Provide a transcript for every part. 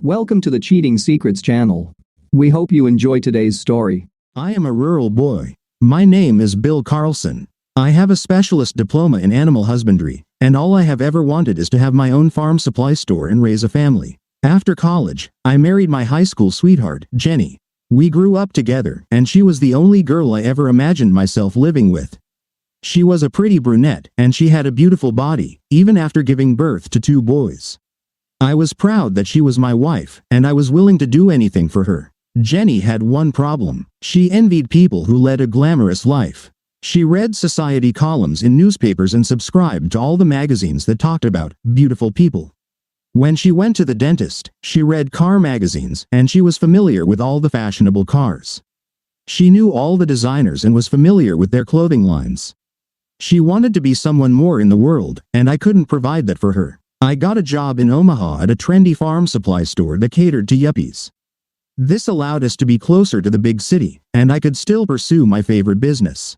Welcome to the Cheating Secrets channel. We hope you enjoy today's story. I am a rural boy. My name is Bill Carlson. I have a specialist diploma in animal husbandry, and all I have ever wanted is to have my own farm supply store and raise a family. After college, I married my high school sweetheart, Jenny. We grew up together, and she was the only girl I ever imagined myself living with. She was a pretty brunette, and she had a beautiful body, even after giving birth to 2 boys. I was proud that she was my wife, and I was willing to do anything for her. Jenny had one problem. She envied people who led a glamorous life. She read society columns in newspapers and subscribed to all the magazines that talked about beautiful people. When she went to the dentist, she read car magazines, and she was familiar with all the fashionable cars. She knew all the designers and was familiar with their clothing lines. She wanted to be someone more in the world, and I couldn't provide that for her. I got a job in Omaha at a trendy farm supply store that catered to yuppies. This allowed us to be closer to the big city, and I could still pursue my favorite business.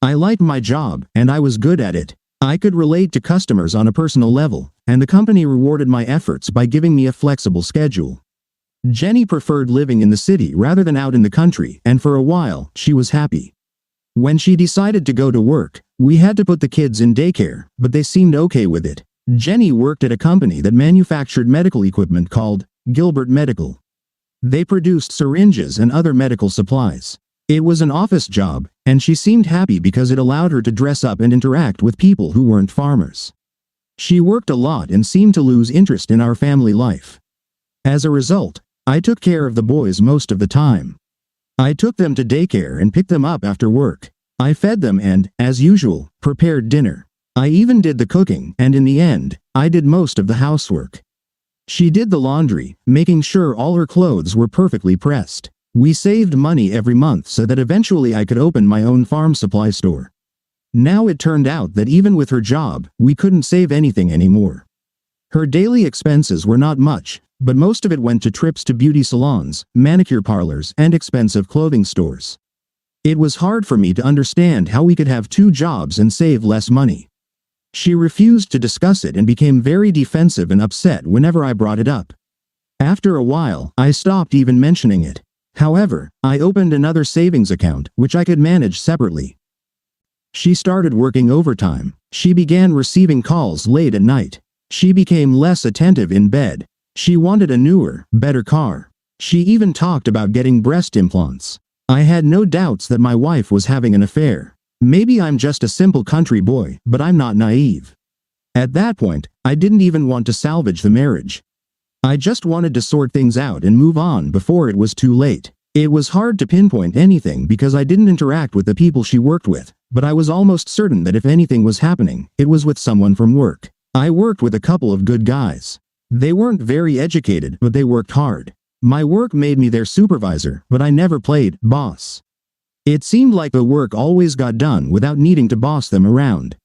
I liked my job, and I was good at it. I could relate to customers on a personal level, and the company rewarded my efforts by giving me a flexible schedule. Jenny preferred living in the city rather than out in the country, and for a while, she was happy. When she decided to go to work, we had to put the kids in daycare, but they seemed okay with it. Jenny worked at a company that manufactured medical equipment called Gilbert Medical. They produced syringes and other medical supplies. It was an office job, and she seemed happy because it allowed her to dress up and interact with people who weren't farmers. She worked a lot and seemed to lose interest in our family life. As a result, I took care of the boys most of the time. I took them to daycare and picked them up after work. I fed them and, as usual, prepared dinner. I even did the cooking, and in the end, I did most of the housework. She did the laundry, making sure all her clothes were perfectly pressed. We saved money every month so that eventually I could open my own farm supply store. Now it turned out that even with her job, we couldn't save anything anymore. Her daily expenses were not much, but most of it went to trips to beauty salons, manicure parlors, and expensive clothing stores. It was hard for me to understand how we could have 2 jobs and save less money. She refused to discuss it and became very defensive and upset whenever I brought it up. After a while, I stopped even mentioning it. However, I opened another savings account, which I could manage separately. She started working overtime. She began receiving calls late at night. She became less attentive in bed. She wanted a newer, better car. She even talked about getting breast implants. I had no doubts that my wife was having an affair. Maybe I'm just a simple country boy, but I'm not naive. At that point, I didn't even want to salvage the marriage. I just wanted to sort things out and move on before it was too late. It was hard to pinpoint anything because I didn't interact with the people she worked with, but I was almost certain that if anything was happening, it was with someone from work. I worked with a couple of good guys. They weren't very educated, but they worked hard. My work made me their supervisor, but I never played boss. It seemed like the work always got done without needing to boss them around.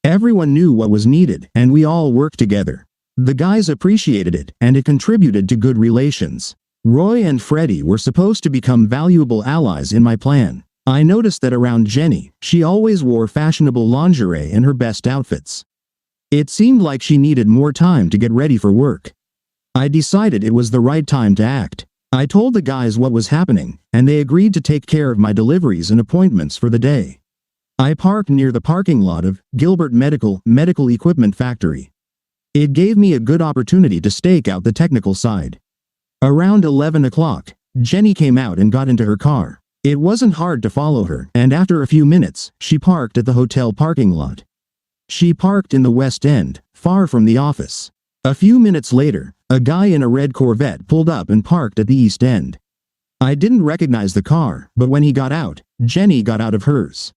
Everyone knew what was needed, and we all worked together. The guys appreciated it, and it contributed to good relations. Roy and Freddie were supposed to become valuable allies in my plan. I noticed that around Jenny, she always wore fashionable lingerie and her best outfits. It seemed like she needed more time to get ready for work. I decided it was the right time to act. I told the guys what was happening, and they agreed to take care of my deliveries and appointments for the day. I parked near the parking lot of Gilbert Medical Equipment Factory. It gave me a good opportunity to stake out the technical side. Around 11 o'clock, Jenny came out and got into her car. It wasn't hard to follow her, and after a few minutes, she parked at the hotel parking lot. She parked in the West End, far from the office. A few minutes later, a guy in a red Corvette pulled up and parked at the East End. I didn't recognize the car, but when he got out, Jenny got out of hers.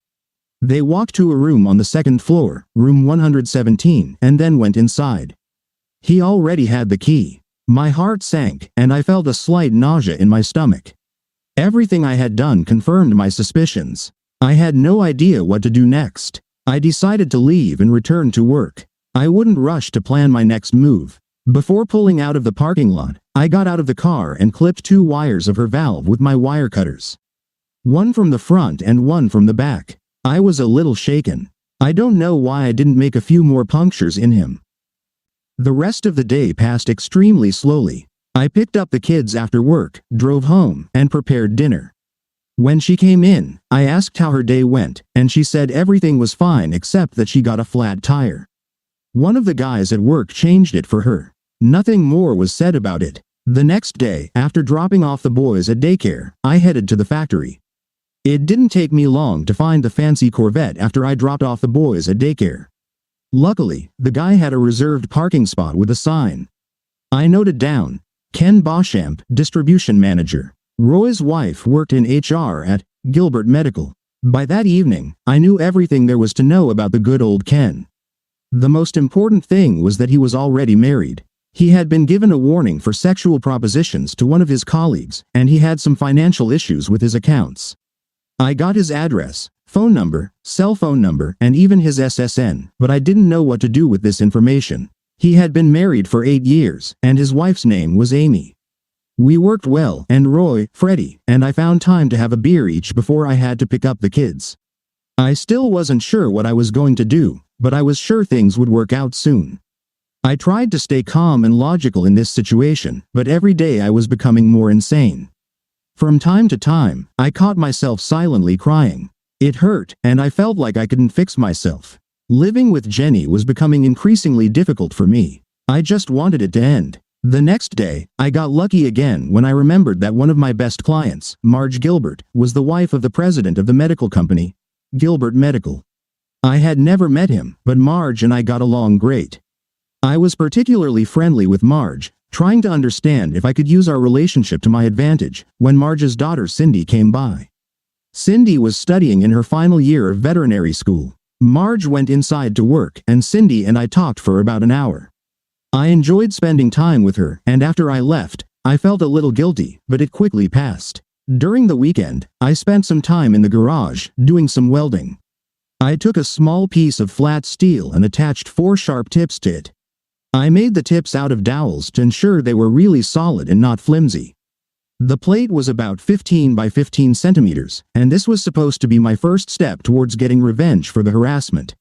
They walked to a room on the 2nd floor, room 117, and then went inside. He already had the key. My heart sank, and I felt a slight nausea in my stomach. Everything I had done confirmed my suspicions. I had no idea what to do next. I decided to leave and return to work. I wouldn't rush to plan my next move. Before pulling out of the parking lot, I got out of the car and clipped 2 wires of her valve with my wire cutters. One from the front and one from the back. I was a little shaken. I don't know why I didn't make a few more punctures in him. The rest of the day passed extremely slowly. I picked up the kids after work, drove home, and prepared dinner. When she came in, I asked how her day went, and she said everything was fine except that she got a flat tire. One of the guys at work changed it for her. Nothing more was said about it. The next day, after dropping off the boys at daycare, I headed to the factory. It didn't take me long to find the fancy Corvette after I dropped off the boys at daycare. Luckily, the guy had a reserved parking spot with a sign. I noted down, Ken Beauchamp, distribution manager. Roy's wife worked in HR at Gilbert Medical. By that evening, I knew everything there was to know about the good old Ken. The most important thing was that he was already married. He had been given a warning for sexual propositions to one of his colleagues, and he had some financial issues with his accounts. I got his address, phone number, cell phone number, and even his SSN, but I didn't know what to do with this information. He had been married for 8 years, and his wife's name was Amy. We worked well, and Roy, Freddie, and I found time to have a beer each before I had to pick up the kids. I still wasn't sure what I was going to do, but I was sure things would work out soon. I tried to stay calm and logical in this situation, but every day I was becoming more insane. From time to time, I caught myself silently crying. It hurt, and I felt like I couldn't fix myself. Living with Jenny was becoming increasingly difficult for me. I just wanted it to end. The next day, I got lucky again when I remembered that one of my best clients, Marge Gilbert, was the wife of the president of the medical company, Gilbert Medical. I had never met him, but Marge and I got along great. I was particularly friendly with Marge, trying to understand if I could use our relationship to my advantage, when Marge's daughter Cindy came by. Cindy was studying in her final year of veterinary school. Marge went inside to work, and Cindy and I talked for about an hour. I enjoyed spending time with her, and after I left, I felt a little guilty, but it quickly passed. During the weekend, I spent some time in the garage, doing some welding. I took a small piece of flat steel and attached 4 sharp tips to it. I made the tips out of dowels to ensure they were really solid and not flimsy. The plate was about 15 by 15 centimeters, and this was supposed to be my first step towards getting revenge for the harassment.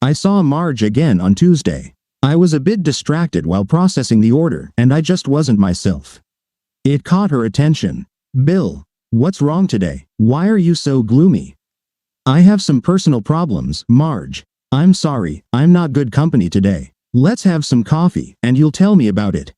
I saw Marge again on Tuesday. I was a bit distracted while processing the order, and I just wasn't myself. It caught her attention. "Bill, what's wrong today? Why are you so gloomy?" "I have some personal problems, Marge. I'm sorry, I'm not good company today. Let's have some coffee, and you'll tell me about it."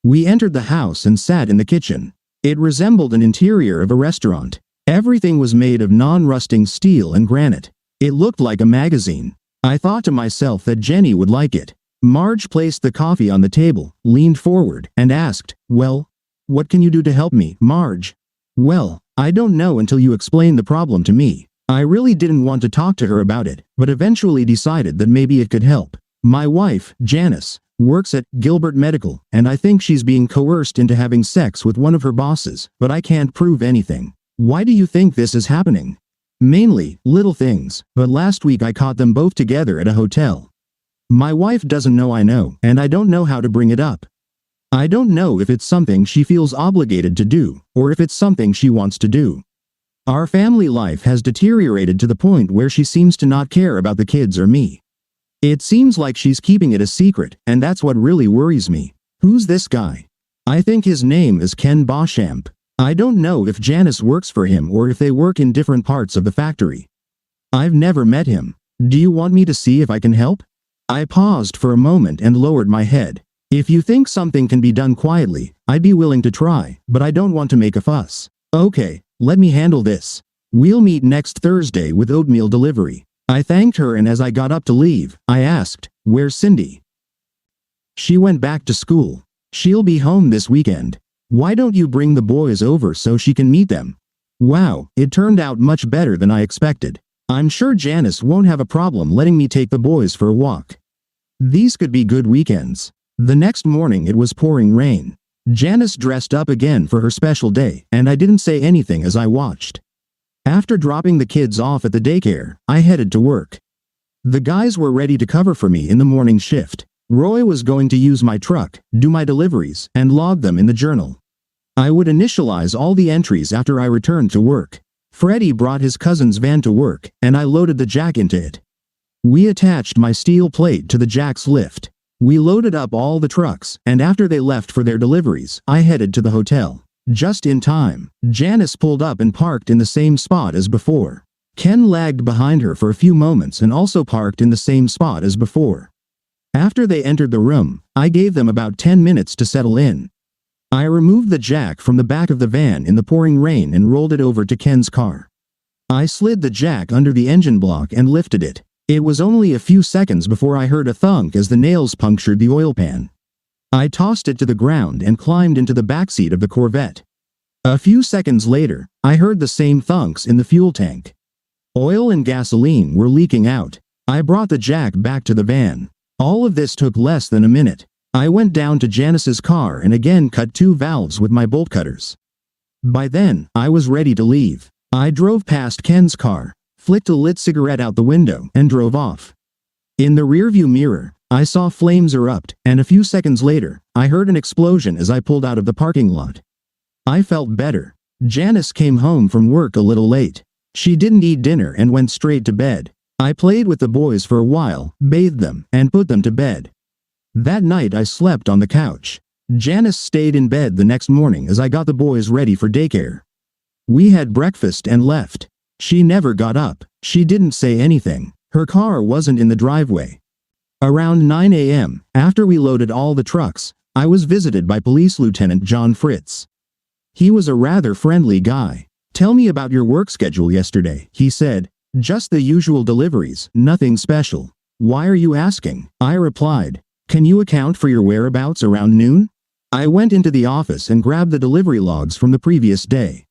We entered the house and sat in the kitchen. It resembled an interior of a restaurant. Everything was made of non-rusting steel and granite. It looked like a magazine. I thought to myself that Jenny would like it. Marge placed the coffee on the table, leaned forward, and asked, "Well, what can you do to help me, Marge?" "Well, I don't know until you explain the problem to me." I really didn't want to talk to her about it, but eventually decided that maybe it could help. My wife, Janice, works at Gilbert Medical, and I think she's being coerced into having sex with one of her bosses, but I can't prove anything. Why do you think this is happening? Mainly, little things, but last week I caught them both together at a hotel. My wife doesn't know I know, and I don't know how to bring it up. I don't know if it's something she feels obligated to do, or if it's something she wants to do. Our family life has deteriorated to the point where she seems to not care about the kids or me. It seems like she's keeping it a secret, and that's what really worries me. Who's this guy? I think his name is Ken Beauchamp. I don't know if Janice works for him or if they work in different parts of the factory. I've never met him. Do you want me to see if I can help? I paused for a moment and lowered my head. If you think something can be done quietly, I'd be willing to try, but I don't want to make a fuss. Okay, let me handle this. We'll meet next Thursday with oatmeal delivery. I thanked her, and as I got up to leave, I asked, "Where's Cindy?" "She went back to school. She'll be home this weekend. Why don't you bring the boys over so she can meet them?" Wow, it turned out much better than I expected. I'm sure Janice won't have a problem letting me take the boys for a walk. These could be good weekends. The next morning it was pouring rain. Janice dressed up again for her special day, and I didn't say anything as I watched. After dropping the kids off at the daycare, I headed to work. The guys were ready to cover for me in the morning shift. Roy was going to use my truck, do my deliveries, and log them in the journal. I would initialize all the entries after I returned to work. Freddie brought his cousin's van to work, and I loaded the jack into it. We attached my steel plate to the jack's lift. We loaded up all the trucks, and after they left for their deliveries, I headed to the hotel. Just in time, Janice pulled up and parked in the same spot as before. Ken lagged behind her for a few moments and also parked in the same spot as before. After they entered the room, I gave them about 10 minutes to settle in. I removed the jack from the back of the van in the pouring rain and rolled it over to Ken's car. I slid the jack under the engine block and lifted it. It was only a few seconds before I heard a thunk as the nails punctured the oil pan. I tossed it to the ground and climbed into the backseat of the Corvette. A few seconds later, I heard the same thunks in the fuel tank. Oil and gasoline were leaking out. I brought the jack back to the van. All of this took less than a minute. I went down to Janice's car and again cut 2 valves with my bolt cutters. By then, I was ready to leave. I drove past Ken's car, flicked a lit cigarette out the window, and drove off. In the rearview mirror, I saw flames erupt, and a few seconds later, I heard an explosion as I pulled out of the parking lot. I felt better. Janice came home from work a little late. She didn't eat dinner and went straight to bed. I played with the boys for a while, bathed them, and put them to bed. That night I slept on the couch. Janice stayed in bed the next morning as I got the boys ready for daycare. We had breakfast and left. She never got up. She didn't say anything. Her car wasn't in the driveway. Around 9 a.m., after we loaded all the trucks, I was visited by Police Lieutenant John Fritz. He was a rather friendly guy. "Tell me about your work schedule yesterday," he said. "Just the usual deliveries, nothing special." "Why are you asking?" I replied. "Can you account for your whereabouts around noon?" I went into the office and grabbed the delivery logs from the previous day.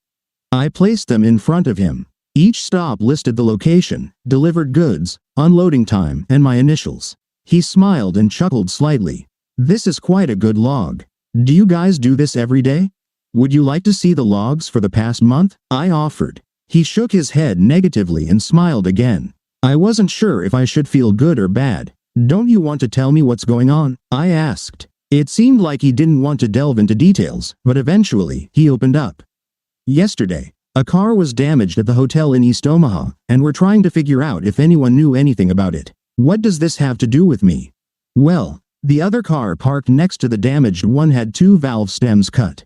I placed them in front of him. Each stop listed the location, delivered goods, unloading time, and my initials. He smiled and chuckled slightly. "This is quite a good log. Do you guys do this every day? Would you like to see the logs for the past month?" I offered. He shook his head negatively and smiled again. I wasn't sure if I should feel good or bad. "Don't you want to tell me what's going on?" I asked. It seemed like he didn't want to delve into details, but eventually, he opened up. "Yesterday, a car was damaged at the hotel in East Omaha, and we're trying to figure out if anyone knew anything about it." "What does this have to do with me?" "Well, the other car parked next to the damaged one had 2 valve stems cut.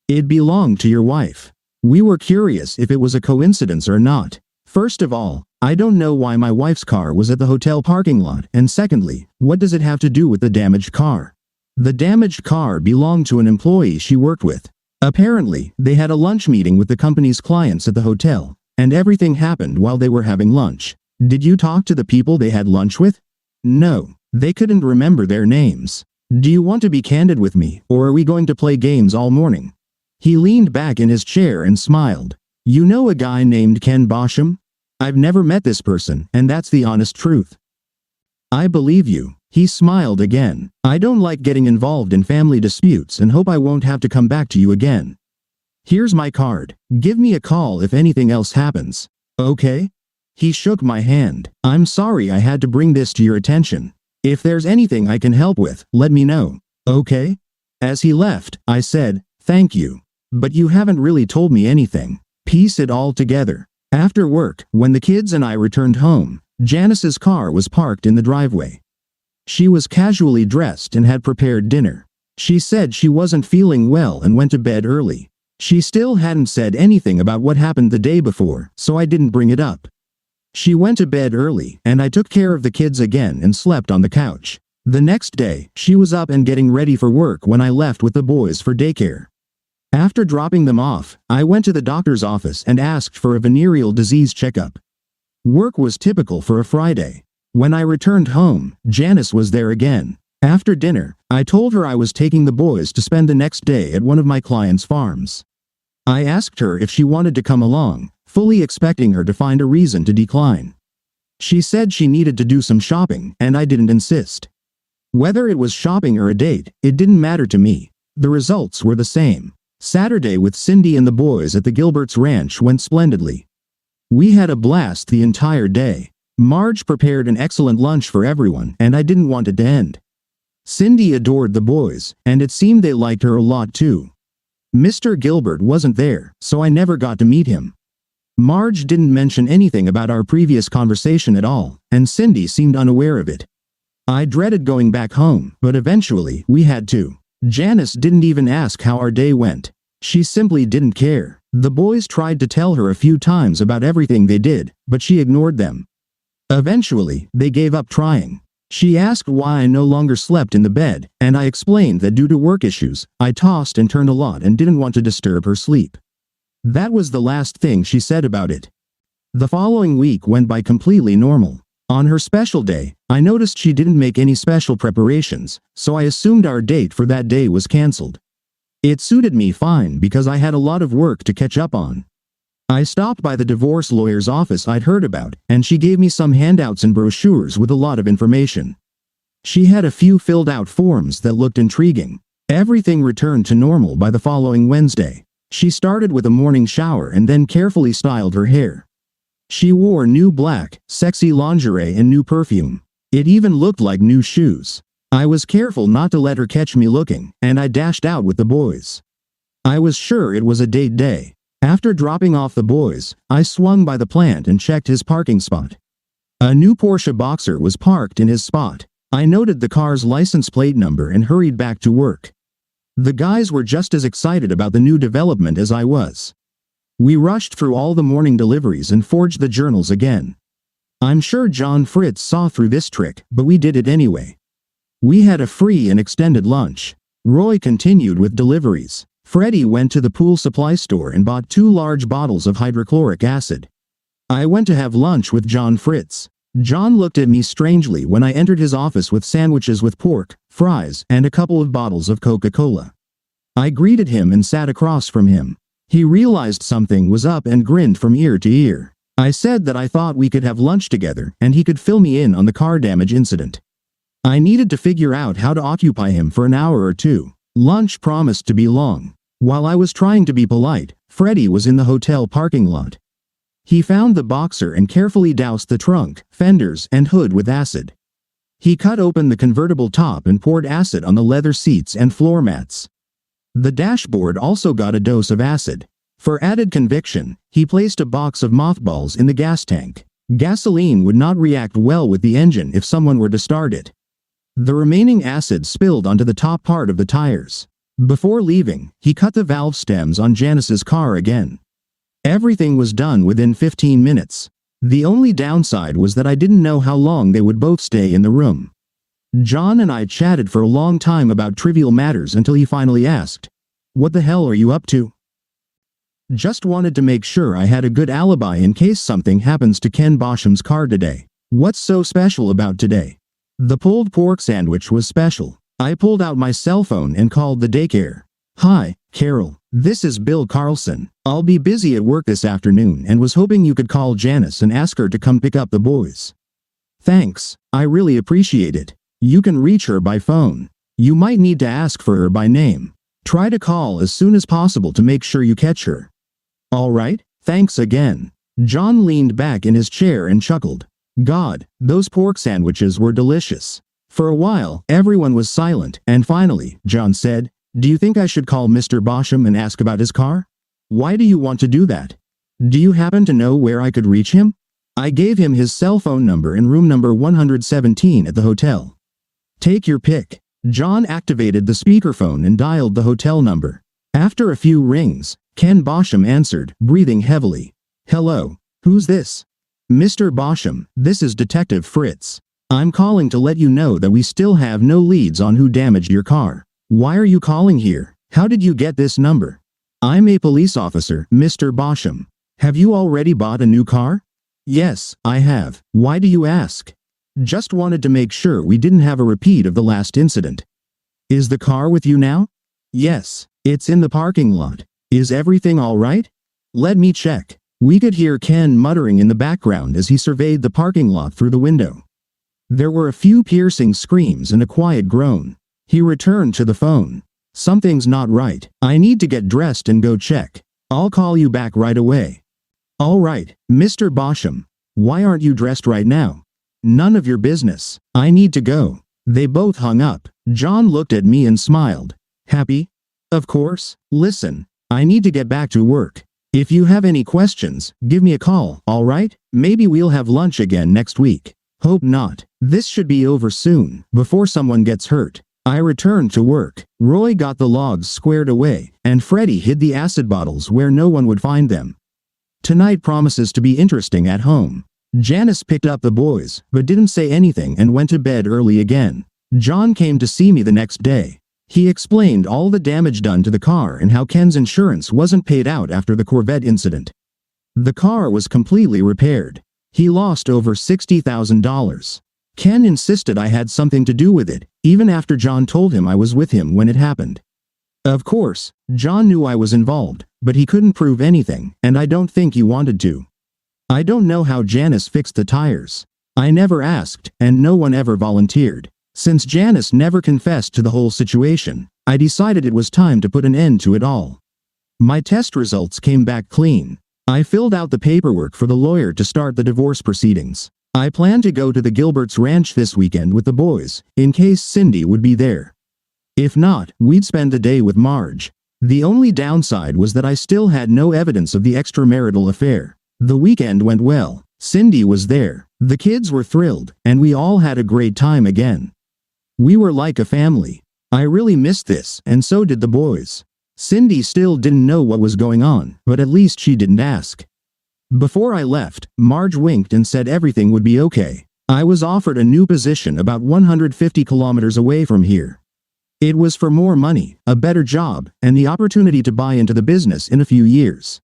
It belonged to your wife. We were curious if it was a coincidence or not. First of all, I don't know why my wife's car was at the hotel parking lot, and secondly, what does it have to do with the damaged car?" The damaged car belonged to an employee she worked with. Apparently, they had a lunch meeting with the company's clients at the hotel, and everything happened while they were having lunch. "Did you talk to the people they had lunch with?" "No, they couldn't remember their names." "Do you want to be candid with me, or are we going to play games all morning?" He leaned back in his chair and smiled. "You know a guy named Ken Bosham?" "I've never met this person, and that's the honest truth." "I believe you." He smiled again. "I don't like getting involved in family disputes and hope I won't have to come back to you again. Here's my card. Give me a call if anything else happens. Okay?" He shook my hand. "I'm sorry I had to bring this to your attention. If there's anything I can help with, let me know. Okay?" As he left, I said, "Thank you. But you haven't really told me anything. Piece it all together." After work, when the kids and I returned home, Janice's car was parked in the driveway. She was casually dressed and had prepared dinner. She said she wasn't feeling well and went to bed early. She still hadn't said anything about what happened the day before, so I didn't bring it up. She went to bed early, and I took care of the kids again and slept on the couch. The next day, she was up and getting ready for work when I left with the boys for daycare. After dropping them off, I went to the doctor's office and asked for a venereal disease checkup. Work was typical for a Friday. When I returned home, Janice was there again. After dinner, I told her I was taking the boys to spend the next day at one of my clients' farms. I asked her if she wanted to come along, fully expecting her to find a reason to decline. She said she needed to do some shopping, and I didn't insist. Whether it was shopping or a date, it didn't matter to me. The results were the same. Saturday with Cindy and the boys at the Gilbert's ranch went splendidly. We had a blast the entire day. Marge prepared an excellent lunch for everyone, and I didn't want it to end. Cindy adored the boys, and it seemed they liked her a lot too. Mr. Gilbert wasn't there, so I never got to meet him. Marge didn't mention anything about our previous conversation at all, and Cindy seemed unaware of it. I dreaded going back home, but eventually, we had to. Janice didn't even ask how our day went. She simply didn't care. The boys tried to tell her a few times about everything they did, but she ignored them. Eventually, they gave up trying. She asked why I no longer slept in the bed, and I explained that due to work issues, I tossed and turned a lot and didn't want to disturb her sleep. That was the last thing she said about it. The following week went by completely normal. On her special day, I noticed she didn't make any special preparations, so I assumed our date for that day was cancelled. It suited me fine because I had a lot of work to catch up on. I stopped by the divorce lawyer's office I'd heard about, and she gave me some handouts and brochures with a lot of information. She had a few filled out forms that looked intriguing. Everything returned to normal by the following Wednesday. She started with a morning shower and then carefully styled her hair. She wore new black, sexy lingerie and new perfume. It even looked like new shoes. I was careful not to let her catch me looking, and I dashed out with the boys. I was sure it was a date day. After dropping off the boys, I swung by the plant and checked his parking spot. A new Porsche Boxer was parked in his spot. I noted the car's license plate number and hurried back to work. The guys were just as excited about the new development as I was. We rushed through all the morning deliveries and forged the journals again. I'm sure John Fritz saw through this trick, but we did it anyway. We had a free and extended lunch. Roy continued with deliveries. Freddie went to the pool supply store and bought 2 large bottles of hydrochloric acid. I went to have lunch with John Fritz. John looked at me strangely when I entered his office with sandwiches with pork, fries, and a couple of bottles of Coca-Cola. I greeted him and sat across from him. He realized something was up and grinned from ear to ear. I said that I thought we could have lunch together and he could fill me in on the car damage incident. I needed to figure out how to occupy him for an hour or two. Lunch promised to be long. While I was trying to be polite, Freddie was in the hotel parking lot. He found the Boxer and carefully doused the trunk, fenders, and hood with acid. He cut open the convertible top and poured acid on the leather seats and floor mats. The dashboard also got a dose of acid. For added conviction, he placed a box of mothballs in the gas tank. Gasoline would not react well with the engine if someone were to start it. The remaining acid spilled onto the top part of the tires. Before leaving, he cut the valve stems on Janice's car again. Everything was done within 15 minutes. The only downside was that I didn't know how long they would both stay in the room. John and I chatted for a long time about trivial matters until he finally asked, "What the hell are you up to?" Just wanted to make sure I had a good alibi in case something happens to Ken Bosham's car today. What's so special about today? The pulled pork sandwich was special. I pulled out my cell phone and called the daycare. "Hi, Carol. This is Bill Carlson. I'll be busy at work this afternoon and was hoping you could call Janice and ask her to come pick up the boys." "Thanks. I really appreciate it. You can reach her by phone. You might need to ask for her by name. Try to call as soon as possible to make sure you catch her." "All right, thanks again." John leaned back in his chair and chuckled. God, those pork sandwiches were delicious. For a while, everyone was silent, and finally, John said, "Do you think I should call Mr. Bosham and ask about his car?" "Why do you want to do that? Do you happen to know where I could reach him?" I gave him his cell phone number and room number 117 at the hotel. "Take your pick." John activated the speakerphone and dialed the hotel number. After a few rings, Ken Bosham answered, breathing heavily. "Hello. Who's this?" "Mr. Bosham, this is Detective Fritz. I'm calling to let you know that we still have no leads on who damaged your car. Why are you calling here? How did you get this number?" "I'm a police officer, Mr. Bosham. Have you already bought a new car?" "Yes, I have. Why do you ask?" "Just wanted to make sure we didn't have a repeat of the last incident." "Is the car with you now?" "Yes, it's in the parking lot. Is everything all right?" "Let me check." We could hear Ken muttering in the background as he surveyed the parking lot through the window. There were a few piercing screams and a quiet groan. He returned to the phone. "Something's not right. I need to get dressed and go check. I'll call you back right away." "All right, Mr. Bosham. Why aren't you dressed right now?" "None of your business. I need to go." They both hung up. John looked at me and smiled. "Happy?" "Of course. Listen, I need to get back to work. If you have any questions, give me a call, all right? Maybe we'll have lunch again next week." Hope not. This should be over soon, before someone gets hurt. I returned to work. Roy got the logs squared away, and Freddie hid the acid bottles where no one would find them. Tonight promises to be interesting at home. Janice picked up the boys, but didn't say anything and went to bed early again. John came to see me the next day. He explained all the damage done to the car and how Ken's insurance wasn't paid out after the Corvette incident. The car was completely repaired. He lost over $60,000. Ken insisted I had something to do with it, even after John told him I was with him when it happened. Of course, John knew I was involved, but he couldn't prove anything, and I don't think he wanted to. I don't know how Janice fixed the tires. I never asked, and no one ever volunteered. Since Janice never confessed to the whole situation, I decided it was time to put an end to it all. My test results came back clean. I filled out the paperwork for the lawyer to start the divorce proceedings. I plan to go to the Gilberts' ranch this weekend with the boys, in case Cindy would be there. If not, we'd spend the day with Marge. The only downside was that I still had no evidence of the extramarital affair. The weekend went well. Cindy was there. The kids were thrilled, and we all had a great time again. We were like a family. I really missed this, and so did the boys. Cindy still didn't know what was going on, but at least she didn't ask. Before I left, Marge winked and said everything would be okay. I was offered a new position about 150 kilometers away from here. It was for more money, a better job, and the opportunity to buy into the business in a few years.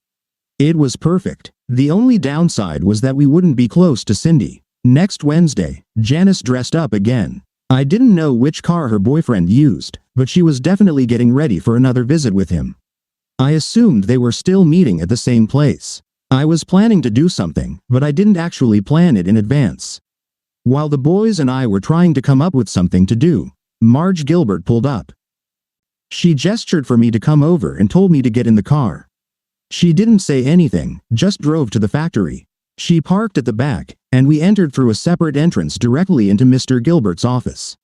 It was perfect. The only downside was that we wouldn't be close to Cindy. Next Wednesday, Janice dressed up again. I didn't know which car her boyfriend used, but she was definitely getting ready for another visit with him. I assumed they were still meeting at the same place. I was planning to do something, but I didn't actually plan it in advance. While the boys and I were trying to come up with something to do, Marge Gilbert pulled up. She gestured for me to come over and told me to get in the car. She didn't say anything, just drove to the factory. She parked at the back, and we entered through a separate entrance directly into Mr. Gilbert's office.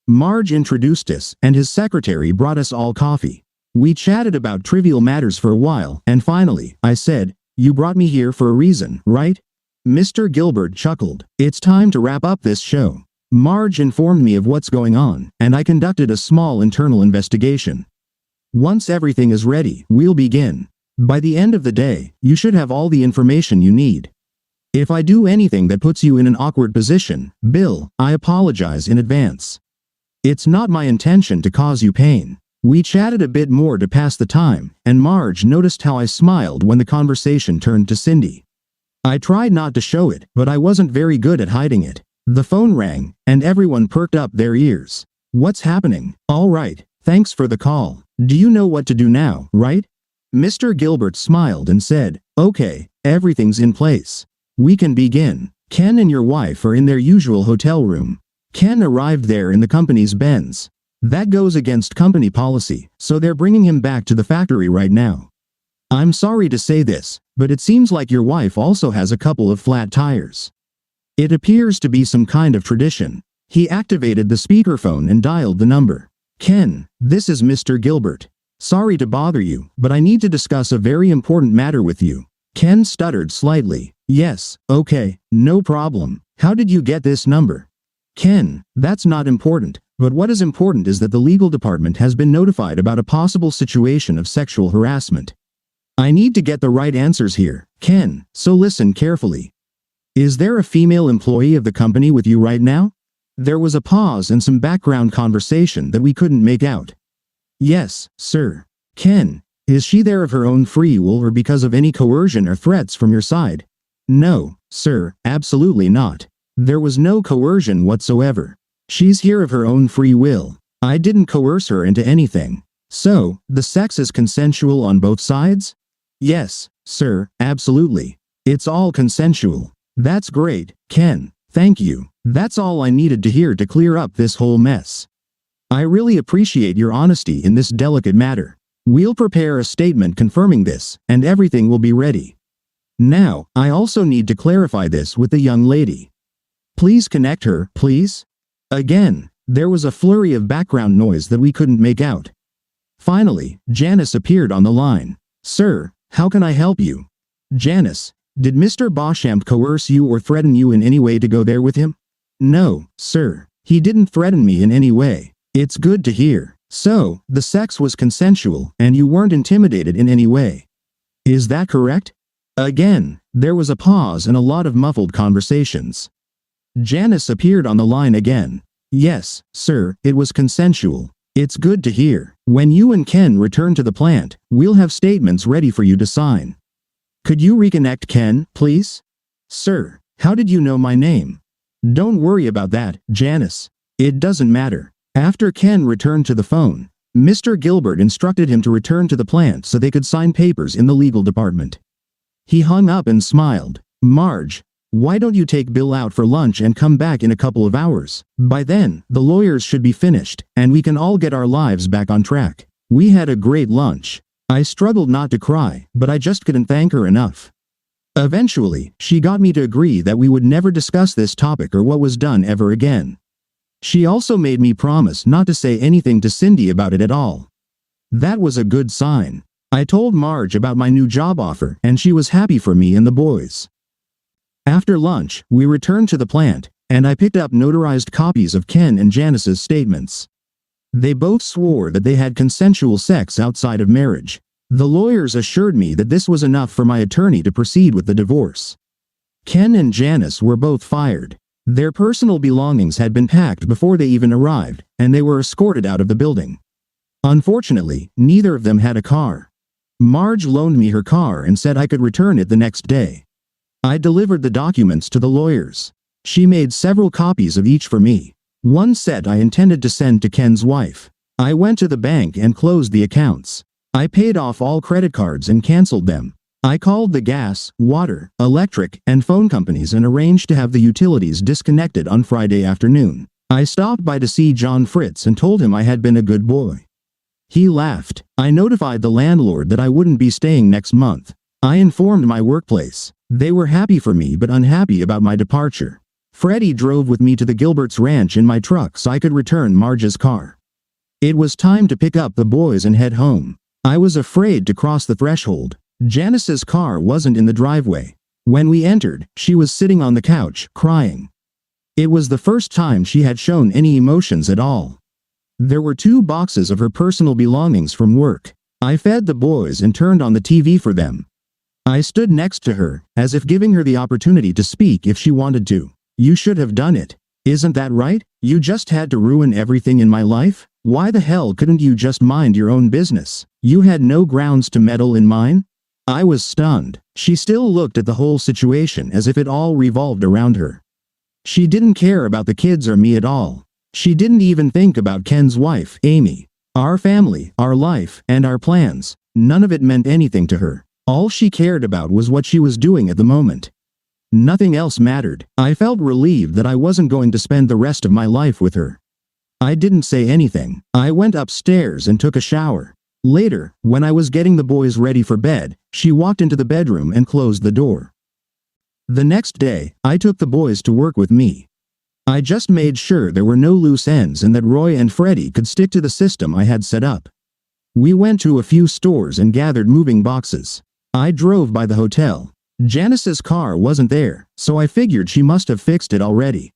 Marge introduced us, and his secretary brought us all coffee. We chatted about trivial matters for a while, and finally, I said, "You brought me here for a reason, right?" Mr. Gilbert chuckled. "It's time to wrap up this show." Marge informed me of what's going on, and I conducted a small internal investigation. Once everything is ready, we'll begin. By the end of the day, you should have all the information you need. If I do anything that puts you in an awkward position, Bill, I apologize in advance. It's not my intention to cause you pain. We chatted a bit more to pass the time, and Marge noticed how I smiled when the conversation turned to Cindy. I tried not to show it, but I wasn't very good at hiding it. The phone rang, and everyone perked up their ears. "What's happening?" "All right, thanks for the call. Do you know what to do now, right?" Mr. Gilbert smiled and said, "Okay, everything's in place. We can begin. Ken and your wife are in their usual hotel room." Ken arrived there in the company's Benz. That goes against company policy, so they're bringing him back to the factory right now. I'm sorry to say this, but it seems like your wife also has a couple of flat tires. It appears to be some kind of tradition. He activated the speakerphone and dialed the number. "Ken, this is Mr. Gilbert. Sorry to bother you, but I need to discuss a very important matter with you." Ken stuttered slightly. "Yes, okay, no problem. How did you get this number?" "Ken, that's not important, but what is important is that the legal department has been notified about a possible situation of sexual harassment. I need to get the right answers here, Ken, so listen carefully. Is there a female employee of the company with you right now?" There was a pause and some background conversation that we couldn't make out. "Yes, sir." "Ken, is she there of her own free will or because of any coercion or threats from your side?" "No, sir, absolutely not. There was no coercion whatsoever. She's here of her own free will. I didn't coerce her into anything." "So, the sex is consensual on both sides?" "Yes, sir, absolutely. It's all consensual." "That's great, Ken. Thank you. That's all I needed to hear to clear up this whole mess. I really appreciate your honesty in this delicate matter. We'll prepare a statement confirming this, and everything will be ready. Now, I also need to clarify this with the young lady. Please connect her, please." Again, there was a flurry of background noise that we couldn't make out. Finally, Janice appeared on the line. "Sir, how can I help you?" "Janice, did Mr. Beauchamp coerce you or threaten you in any way to go there with him?" No, sir. He didn't threaten me in any way. It's good to hear. So, the sex was consensual, and you weren't intimidated in any way. Is that correct? Again, there was a pause and a lot of muffled conversations. Janice appeared on the line again. Yes, sir, it was consensual. It's good to hear. When you and Ken return to the plant, we'll have statements ready for you to sign. Could you reconnect Ken, please? Sir, how did you know my name? Don't worry about that, Janice. It doesn't matter. After Ken returned to the phone, Mr. Gilbert instructed him to return to the plant so they could sign papers in the legal department. He hung up and smiled. Marge, why don't you take Bill out for lunch and come back in a couple of hours? By then, the lawyers should be finished, and we can all get our lives back on track. We had a great lunch. I struggled not to cry, but I just couldn't thank her enough. Eventually, she got me to agree that we would never discuss this topic or what was done ever again. She also made me promise not to say anything to Cindy about it at all. That was a good sign. I told Marge about my new job offer, and she was happy for me and the boys. After lunch, we returned to the plant, and I picked up notarized copies of Ken and Janice's statements. They both swore that they had consensual sex outside of marriage. The lawyers assured me that this was enough for my attorney to proceed with the divorce. Ken and Janice were both fired. Their personal belongings had been packed before they even arrived, and they were escorted out of the building. Unfortunately, neither of them had a car. Marge loaned me her car and said I could return it the next day. I delivered the documents to the lawyers. She made several copies of each for me. One set I intended to send to Ken's wife. I went to the bank and closed the accounts. I paid off all credit cards and canceled them. I called the gas, water, electric, and phone companies and arranged to have the utilities disconnected on Friday afternoon. I stopped by to see John Fritz and told him I had been a good boy. He laughed. I notified the landlord that I wouldn't be staying next month. I informed my workplace. They were happy for me but unhappy about my departure. Freddie drove with me to the Gilberts' ranch in my truck so I could return Marge's car. It was time to pick up the boys and head home. I was afraid to cross the threshold. Janice's car wasn't in the driveway. When we entered, she was sitting on the couch, crying. It was the first time she had shown any emotions at all. There were 2 boxes of her personal belongings from work. I fed the boys and turned on the TV for them. I stood next to her, as if giving her the opportunity to speak if she wanted to. You should have done it. Isn't that right? You just had to ruin everything in my life? Why the hell couldn't you just mind your own business? You had no grounds to meddle in mine? I was stunned. She still looked at the whole situation as if it all revolved around her. She didn't care about the kids or me at all. She didn't even think about Ken's wife, Amy. Our family, our life, and our plans. None of it meant anything to her. All she cared about was what she was doing at the moment. Nothing else mattered. I felt relieved that I wasn't going to spend the rest of my life with her. I didn't say anything. I went upstairs and took a shower. Later, when I was getting the boys ready for bed, she walked into the bedroom and closed the door. The next day, I took the boys to work with me. I just made sure there were no loose ends and that Roy and Freddie could stick to the system I had set up. We went to a few stores and gathered moving boxes. I drove by the hotel. Janice's car wasn't there, so I figured she must have fixed it already.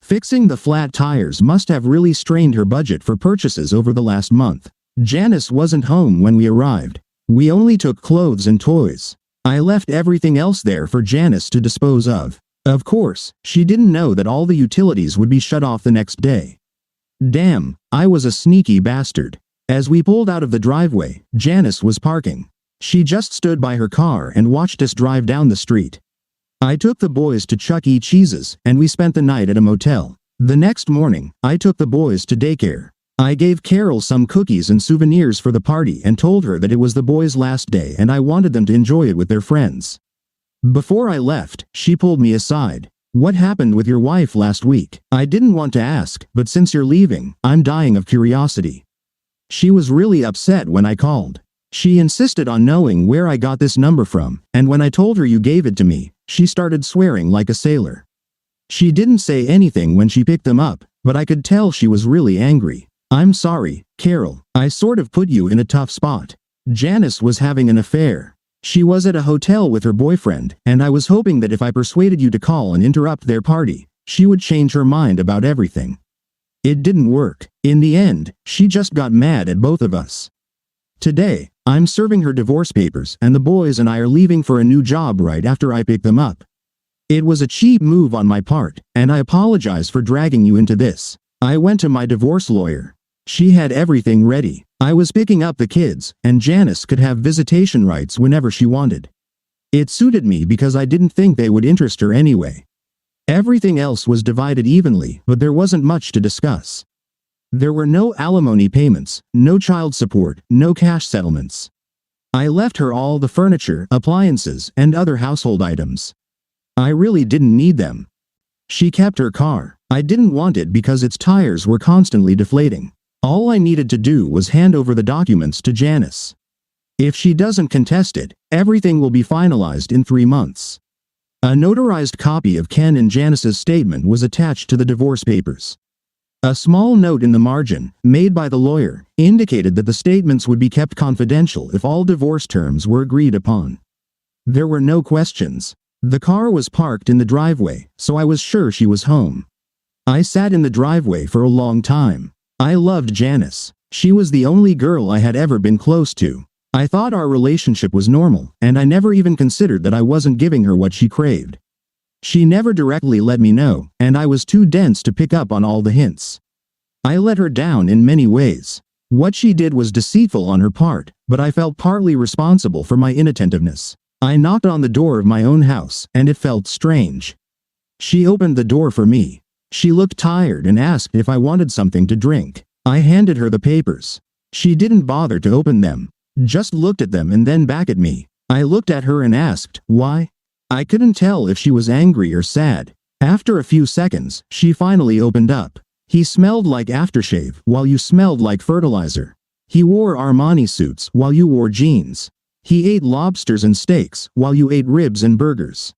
Fixing the flat tires must have really strained her budget for purchases over the last month. Janice wasn't home when we arrived. We only took clothes and toys. I left everything else there for Janice to dispose of. Of course, she didn't know that all the utilities would be shut off the next day. Damn, I was a sneaky bastard. As we pulled out of the driveway, Janice was parking. She just stood by her car and watched us drive down the street. I took the boys to Chuck E. Cheese's, and we spent the night at a motel. The next morning, I took the boys to daycare. I gave Carol some cookies and souvenirs for the party and told her that it was the boys' last day and I wanted them to enjoy it with their friends. Before I left, she pulled me aside. What happened with your wife last week? I didn't want to ask, but since you're leaving, I'm dying of curiosity. She was really upset when I called. She insisted on knowing where I got this number from, and when I told her you gave it to me, she started swearing like a sailor. She didn't say anything when she picked them up, but I could tell she was really angry. I'm sorry, Carol, I sort of put you in a tough spot. Janice was having an affair. She was at a hotel with her boyfriend, and I was hoping that if I persuaded you to call and interrupt their party, she would change her mind about everything. It didn't work. In the end, she just got mad at both of us. Today, I'm serving her divorce papers and the boys and I are leaving for a new job right after I pick them up. It was a cheap move on my part, and I apologize for dragging you into this. I went to my divorce lawyer. She had everything ready. I was picking up the kids, and Janice could have visitation rights whenever she wanted. It suited me because I didn't think they would interest her anyway. Everything else was divided evenly, but there wasn't much to discuss. There were no alimony payments, no child support, no cash settlements. I left her all the furniture, appliances, and other household items. I really didn't need them. She kept her car. I didn't want it because its tires were constantly deflating. All I needed to do was hand over the documents to Janice. If she doesn't contest it, everything will be finalized in 3 months. A notarized copy of Ken and Janice's statement was attached to the divorce papers. A small note in the margin, made by the lawyer, indicated that the statements would be kept confidential if all divorce terms were agreed upon. There were no questions. The car was parked in the driveway, so I was sure she was home. I sat in the driveway for a long time. I loved Janice. She was the only girl I had ever been close to. I thought our relationship was normal, and I never even considered that I wasn't giving her what she craved. She never directly let me know, and I was too dense to pick up on all the hints. I let her down in many ways. What she did was deceitful on her part, but I felt partly responsible for my inattentiveness. I knocked on the door of my own house, and it felt strange. She opened the door for me. She looked tired and asked if I wanted something to drink. I handed her the papers. She didn't bother to open them, just looked at them and then back at me. I looked at her and asked, why? I couldn't tell if she was angry or sad. After a few seconds, she finally opened up. He smelled like aftershave while you smelled like fertilizer. He wore Armani suits while you wore jeans. He ate lobsters and steaks while you ate ribs and burgers.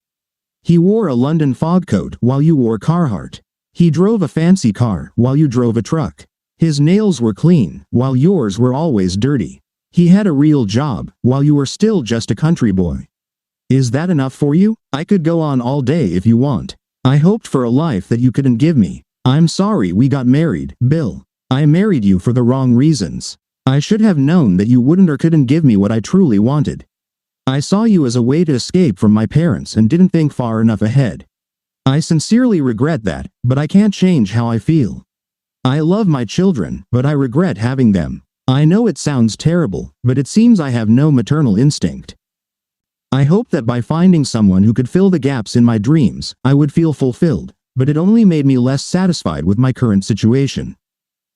He wore a London fog coat while you wore Carhartt. He drove a fancy car while you drove a truck. His nails were clean while yours were always dirty. He had a real job while you were still just a country boy. Is that enough for you? I could go on all day if you want. I hoped for a life that you couldn't give me. I'm sorry we got married, Bill. I married you for the wrong reasons. I should have known that you wouldn't or couldn't give me what I truly wanted. I saw you as a way to escape from my parents and didn't think far enough ahead. I sincerely regret that, but I can't change how I feel. I love my children, but I regret having them. I know it sounds terrible, but it seems I have no maternal instinct. I hoped that by finding someone who could fill the gaps in my dreams, I would feel fulfilled, but it only made me less satisfied with my current situation.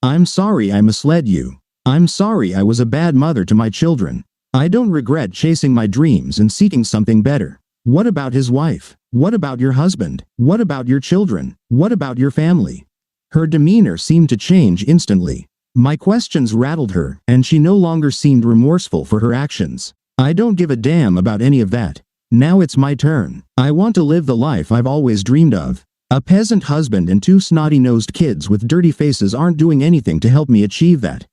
I'm sorry I misled you. I'm sorry I was a bad mother to my children. I don't regret chasing my dreams and seeking something better. What about his wife? What about your husband? What about your children? What about your family? Her demeanor seemed to change instantly. My questions rattled her, and she no longer seemed remorseful for her actions. I don't give a damn about any of that. Now it's my turn. I want to live the life I've always dreamed of. A peasant husband and 2 snotty-nosed kids with dirty faces aren't doing anything to help me achieve that.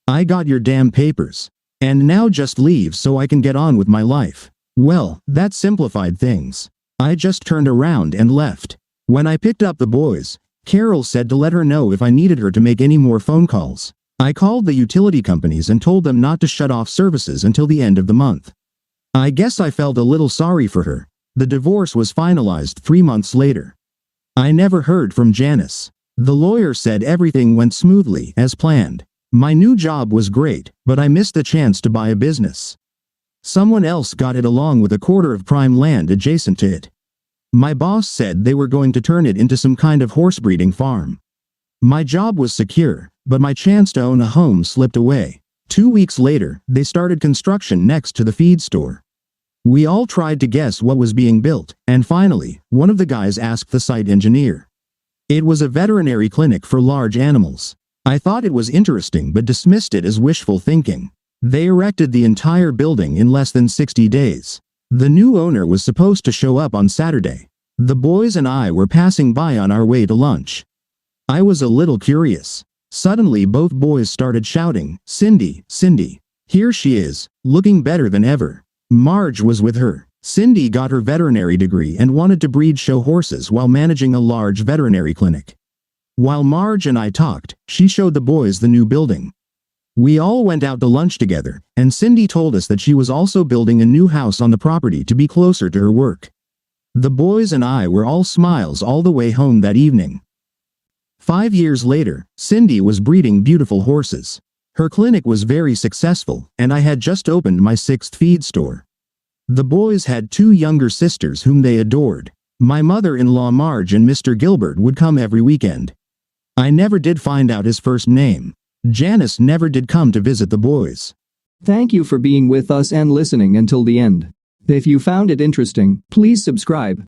I got your damn papers. And now just leave so I can get on with my life. Well, that simplified things. I just turned around and left. When I picked up the boys, Carol said to let her know if I needed her to make any more phone calls. I called the utility companies and told them not to shut off services until the end of the month. I guess I felt a little sorry for her. The divorce was finalized 3 months later. I never heard from Janice. The lawyer said everything went smoothly as planned. My new job was great, but I missed the chance to buy a business. Someone else got it along with a quarter of prime land adjacent to it. My boss said they were going to turn it into some kind of horse breeding farm. My job was secure, but my chance to own a home slipped away. 2 weeks later, they started construction next to the feed store. We all tried to guess what was being built, and finally, one of the guys asked the site engineer. It was a veterinary clinic for large animals. I thought it was interesting but dismissed it as wishful thinking. They erected the entire building in less than 60 days. The new owner was supposed to show up on Saturday. The boys and I were passing by on our way to lunch. I was a little curious. Suddenly both boys started shouting, "Cindy, Cindy. Here she is, looking better than ever." Marge was with her. Cindy got her veterinary degree and wanted to breed show horses while managing a large veterinary clinic. While Marge and I talked, she showed the boys the new building. We all went out to lunch together, and Cindy told us that she was also building a new house on the property to be closer to her work. The boys and I were all smiles all the way home that evening. 5 years later, Cindy was breeding beautiful horses. Her clinic was very successful, and I had just opened my 6th feed store. The boys had 2 younger sisters whom they adored. My mother-in-law Marge and Mr. Gilbert would come every weekend. I never did find out his first name. Janice never did come to visit the boys. Thank you for being with us and listening until the end. If you found it interesting, please subscribe.